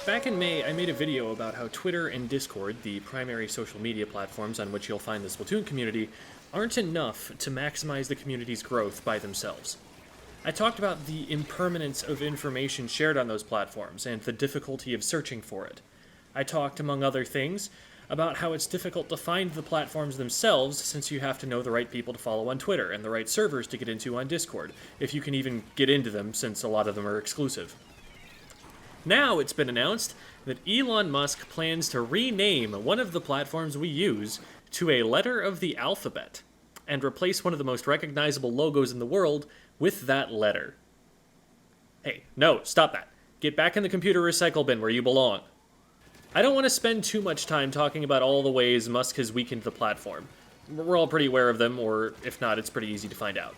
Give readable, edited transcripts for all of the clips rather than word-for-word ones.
Back in May, I made a video about how Twitter and Discord, the primary social media platforms on which you'll find the Splatoon community, aren't enough to maximize the community's growth by themselves. I talked about the impermanence of information shared on those platforms and the difficulty of searching for it. I talked, among other things, about how it's difficult to find the platforms themselves since you have to know the right people to follow on Twitter and the right servers to get into on Discord, if you can even get into them since a lot of them are exclusive. Now it's been announced that Elon Musk plans to rename one of the platforms we use to a letter of the alphabet and replace one of the most recognizable logos in the world with that letter. Hey, no, stop that. Get back in the computer recycle bin where you belong. I don't want to spend too much time talking about all the ways Musk has weakened the platform. We're all pretty aware of them, or if not, it's pretty easy to find out.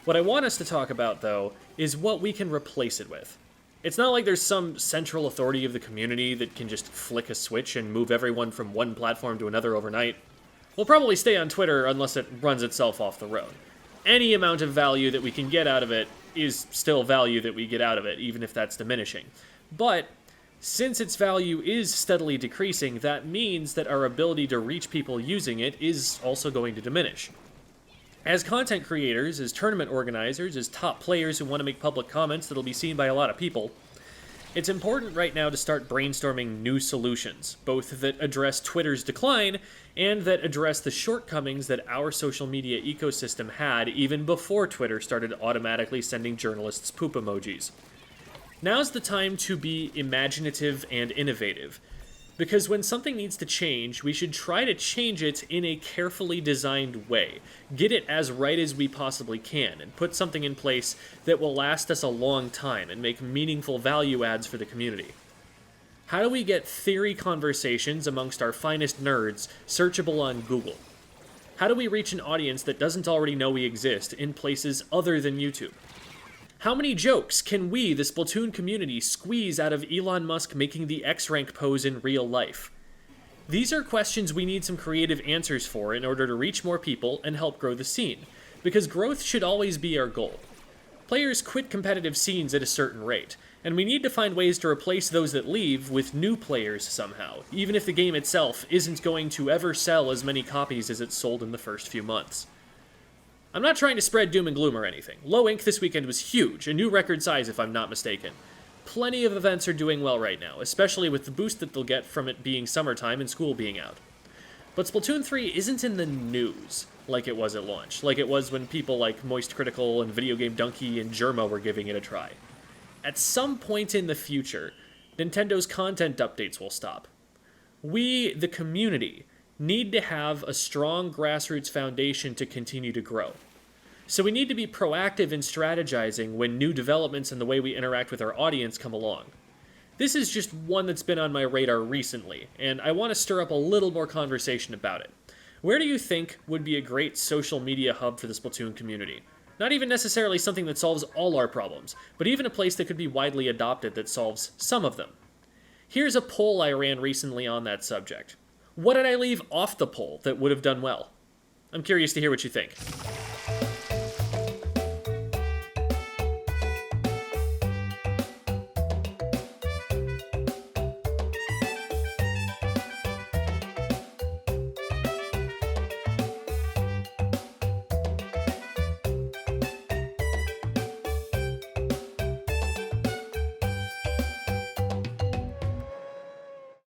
What I want us to talk about, though, is what we can replace it with. It's not like there's some central authority of the community that can just flick a switch and move everyone from one platform to another overnight. We'll probably stay on Twitter unless it runs itself off the road. Any amount of value that we can get out of it is still value that we get out of it, even if that's diminishing. But since its value is steadily decreasing, that means that our ability to reach people using it is also going to diminish. As content creators, as tournament organizers, as top players who want to make public comments that'll be seen by a lot of people, it's important right now to start brainstorming new solutions, both that address Twitter's decline and that address the shortcomings that our social media ecosystem had even before Twitter started automatically sending journalists poop emojis. Now's the time to be imaginative and innovative, because when something needs to change, we should try to change it in a carefully designed way, get it as right as we possibly can, and put something in place that will last us a long time and make meaningful value adds for the community. How do we get theory conversations amongst our finest nerds searchable on Google? How do we reach an audience that doesn't already know we exist in places other than YouTube? How many jokes can we, the Splatoon community, squeeze out of Elon Musk making the X-Rank pose in real life? These are questions we need some creative answers for in order to reach more people and help grow the scene, because growth should always be our goal. Players quit competitive scenes at a certain rate, and we need to find ways to replace those that leave with new players somehow, even if the game itself isn't going to ever sell as many copies as it sold in the first few months. I'm not trying to spread doom and gloom or anything. Low Inc. this weekend was huge, a new record size if I'm not mistaken. Plenty of events are doing well right now, especially with the boost that they'll get from it being summertime and school being out. But Splatoon 3 isn't in the news like it was at launch, like it was when people like Moist Critical and Video Game Donkey and Germa were giving it a try. At some point in the future, Nintendo's content updates will stop. We, the community, need to have a strong grassroots foundation to continue to grow. So we need to be proactive in strategizing when new developments in the way we interact with our audience come along. This is just one that's been on my radar recently, and I want to stir up a little more conversation about it. Where do you think would be a great social media hub for the Splatoon community? Not even necessarily something that solves all our problems, but even a place that could be widely adopted that solves some of them. Here's a poll I ran recently on that subject. What did I leave off the poll that would have done well? I'm curious to hear what you think.